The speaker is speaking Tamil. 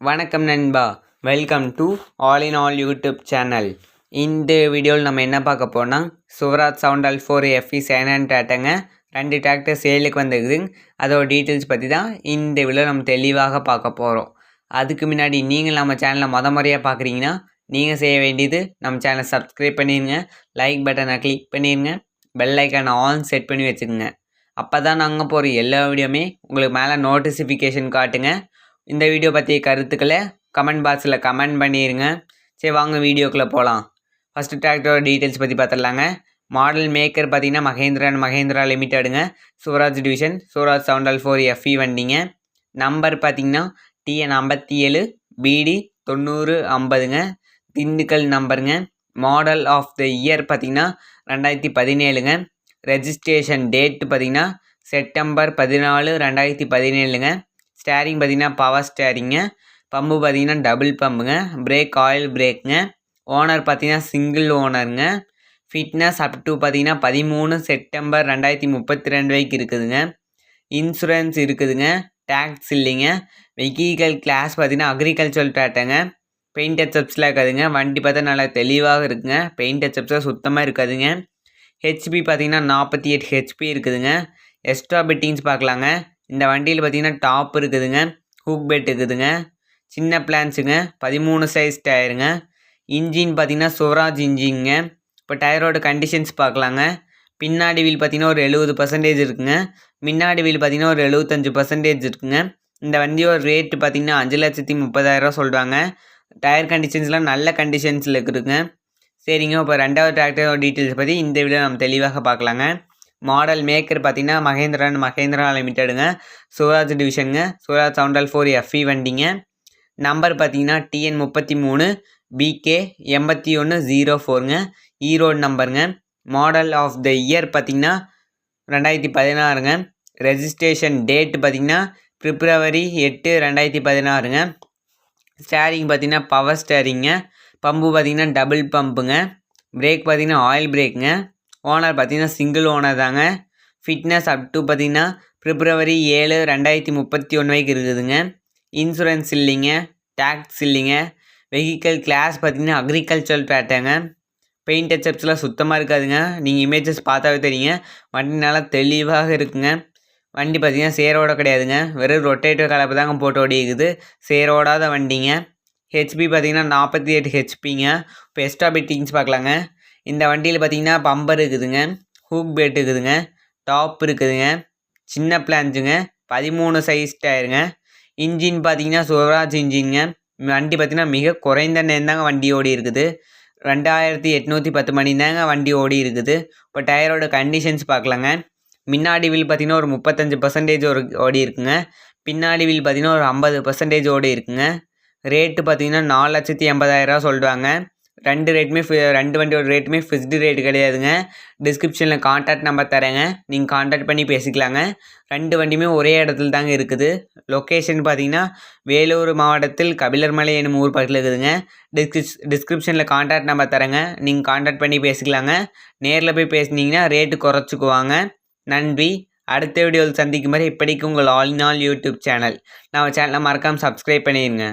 வணக்கம் நண்பா, welcome to all in all YouTube channel. இந்த வீடியோவில் நம்ம என்ன பார்க்க போனால் சுவராஜ் 7L4 FE செகண்ட் டிராக்டருங்க. 2 டிராக்டர் சேலுக்கு வந்துருக்குதுங்க. அதோட டீட்டெயில்ஸ் பற்றி தான் இந்த வீடியோ நம்ம தெளிவாக பார்க்க போகிறோம். அதுக்கு முன்னாடி நீங்கள் நம்ம சேனலை முறையாக பார்க்குறீங்கன்னா நீங்கள் செய்ய வேண்டியது நம்ம சேனலை சப்ஸ்கிரைப் பண்ணிடுங்க, லைக் பட்டனை கிளிக் பண்ணிடுங்க, பெல் ஐக்கானை ஆன் செட் பண்ணி வச்சுக்கோங்க. அப்போ தான் நாங்கள் போகிற எல்லா வீடியோவுமே உங்களுக்கு மேலே நோட்டிஃபிகேஷன் காட்டுங்க. இந்த வீடியோ பற்றிய கருத்துக்களை கமெண்ட் பாக்ஸில் கமெண்ட் பண்ணிடுங்க. சரி, வாங்க வீடியோக்குள்ளே போகலாம். ஃபஸ்ட்டு டிராக்டரோட டீட்டெயில்ஸ் பற்றி பார்த்துடலாங்க. மாடல் மேக்கர் பார்த்தீங்கன்னா மகேந்திரா லிமிட்டடுங்க. Swaraj division Swaraj 7L4 FE வண்டிங்க. நம்பர் பார்த்தீங்கன்னா TN 57 BD 9050ங்க. திண்டுக்கல் நம்பருங்க. மாடல் ஆஃப் த இயர் பார்த்தீங்கன்னா 2017ங்க. ரெஜிஸ்ட்ரேஷன் டேட்டு பார்த்தீங்கன்னா செப்டம்பர் 14 2017ங்க. ஸ்டேரிங் பார்த்தீங்கன்னா பவர் ஸ்டேரிங்க. பம்பு பார்த்தீங்கன்னா டபுள் பம்புங்க. பிரேக் ஆயில் பிரேக்குங்க. ஓனர் பார்த்தீங்கன்னா சிங்கிள் ஓனருங்க. ஃபிட்னஸ் அப் டு பார்த்தீங்கன்னா 13 செப்டம்பர் 2032 வரைக்கும் இருக்குதுங்க. இன்சூரன்ஸ் இருக்குதுங்க. டேக்ஸ் இல்லைங்க. வெஹிக்கல் கிளாஸ் பார்த்தீங்கன்னா அக்ரிகல்ச்சரல் டிராக்டருங்க. பெயிண்ட் டச்சப்ஸ்லாம் இருக்காதுங்க. வண்டி பார்த்தா நல்லா தெளிவாக இருக்குங்க. பெயிண்ட் டச்சப்ஸ்லாம் சுத்தமாக இருக்காதுங்க. ஹெச்பி பார்த்தீங்கன்னா 48 ஹெச்பி இருக்குதுங்க. எக்ஸ்ட்ரா பெட்டிங்ஸ் பார்க்கலாங்க. இந்த வண்டியில் பார்த்தீங்கன்னா டாப் இருக்குதுங்க, ஹூக் பெட் இருக்குதுங்க, சின்ன பிளான்ஸுங்க, 13 சைஸ் டயருங்க. இன்ஜின் பார்த்தீங்கன்னா சுவராஜ் இன்ஜின்ங்க. இப்போ டயரோட கண்டிஷன்ஸ் பார்க்கலாங்க. பின்னாடி வீல் பார்த்தீங்கன்னா ஒரு 70% இருக்குங்க. முன்னாடி வீல் பார்த்தீங்கன்னா ஒரு 75% இருக்குங்க. இந்த வண்டியோட ரேட்டு பார்த்தீங்கன்னா 5,30,000 சொல்கிறாங்க. டயர் கண்டிஷன்ஸ்லாம் நல்ல கண்டிஷன்ஸில் இருக்குதுங்க. சரிங்க, இப்போ ரெண்டாவது டிராக்டரோட டீட்டெயில்ஸ் பற்றி இந்த வீடியோ நம்ம தெளிவாக பார்க்கலாங்க. மாடல் மேக்கர் பார்த்தீங்கன்னா மகேந்திரா லிமிட்டடுங்க. சுவராஜ் டிவிஷனுங்க. சுவராஜ் 7L4 FE வண்டிங்க. நம்பர் பார்த்தீங்கன்னா TN 33 BK 8104ங்க. ஈரோடு நம்பருங்க. மாடல் ஆஃப் த இயர் பார்த்தீங்கன்னா 2016ங்க. ரெஜிஸ்ட்ரேஷன் டேட்டு பார்த்தீங்கன்னா February 8 2016ங்க. ஸ்டேரிங் பார்த்தீங்கன்னா பவர் ஸ்டேரிங்க. பம்பு பார்த்தீங்கன்னா டபுள் பம்புங்க. பிரேக் பார்த்தீங்கன்னா ஆயில் பிரேக்குங்க. ஓனர் பார்த்தீங்கன்னா சிங்கிள் ஓனர் தாங்க. ஃபிட்னஸ் அப் டு பார்த்தீங்கன்னா February 7 2031 வரைக்கும் இருக்குதுங்க. இன்சூரன்ஸ் இல்லைங்க. டேக்ஸ் இல்லைங்க. வெஹிக்கல் கிளாஸ் பார்த்தீங்கன்னா அக்ரிகல்ச்சரல் டிராக்டருங்க. பெயிண்ட் டச்சப்ஸ்லாம் சுத்தமாக இருக்காதுங்க. நீங்கள் இமேஜஸ் பார்த்தாவே தெரியுங்க. வண்டி நல்லா தெளிவாக இருக்குங்க. வண்டி பார்த்தீங்கன்னா சேரோட கிடையாதுங்க. வெறும் ரொட்டேட்டர் கலப்பு தாங்க போட்டு ஓடி இருக்குது. சேரோடாத வண்டிங்க. ஹெச்பி பார்த்தீங்கன்னா 48 ஹெச்பிங்க. இப்போ எக்ஸ்ட்ரா பெட்டிங்ஸ் பார்க்கலாங்க. இந்த வண்டியில் பார்த்தீங்கன்னா பம்பர் இருக்குதுங்க, ஹூக் பெட் இருக்குதுங்க, டாப் இருக்குதுங்க, சின்ன பிளான்ஸுங்க, 13 சைஸ் டயருங்க. இன்ஜின் பார்த்தீங்கன்னா சுவராஜ் இன்ஜின்ங்க. வண்டி பார்த்தீங்கன்னா மிக குறைந்த நேரம் தாங்க வண்டி ஓடி இருக்குது. 2810 மணி தாங்க வண்டி ஓடி இருக்குது. இப்போ டயரோட கண்டிஷன்ஸ் பார்க்கலாங்க. முன்னாடி வீல் பார்த்தீங்கன்னா ஒரு 35% ஓடி இருக்குங்க. பின்னாடி வீல் பார்த்தீங்கன்னா ஒரு 50% ஓடி இருக்குங்க. ரேட்டு பார்த்தீங்கன்னா 4,80,000 சொல்கிறாங்க. ரெண்டு வண்டியோட ரேட்டுமே ஃபிக்ஸ்டு ரேட்டு கிடையாதுங்க. டிஸ்கிரிப்ஷனில் கான்டாக்ட் நம்பர் தரேங்க, நீங்கள் கான்டாக்ட் பண்ணி பேசிக்கலாங்க. ரெண்டு வண்டியுமே ஒரே இடத்துல தாங்க இருக்குது. லொக்கேஷன் பார்த்தீங்கன்னா வேலூர் மாவட்டத்தில் கபிலர்மலை என்னும் ஊர் பக்கத்தில் இருக்குதுங்க. டிஸ்கிரிப்ஷனில் கான்டாக்ட் நம்பர் தரேங்க, நீங்கள் கான்டாக்ட் பண்ணி பேசிக்கலாங்க. நேரில் போய் பேசுனீங்கன்னா ரேட்டு குறைச்சிக்குவாங்க. நன்றி. அடுத்த வீடியோவில் சந்திக்கும் வரை இப்படிக்கு உங்கள் all in all YouTube channel. நம்ம சேனலை மறக்காமல் சப்ஸ்கிரைப் பண்ணிடுங்க.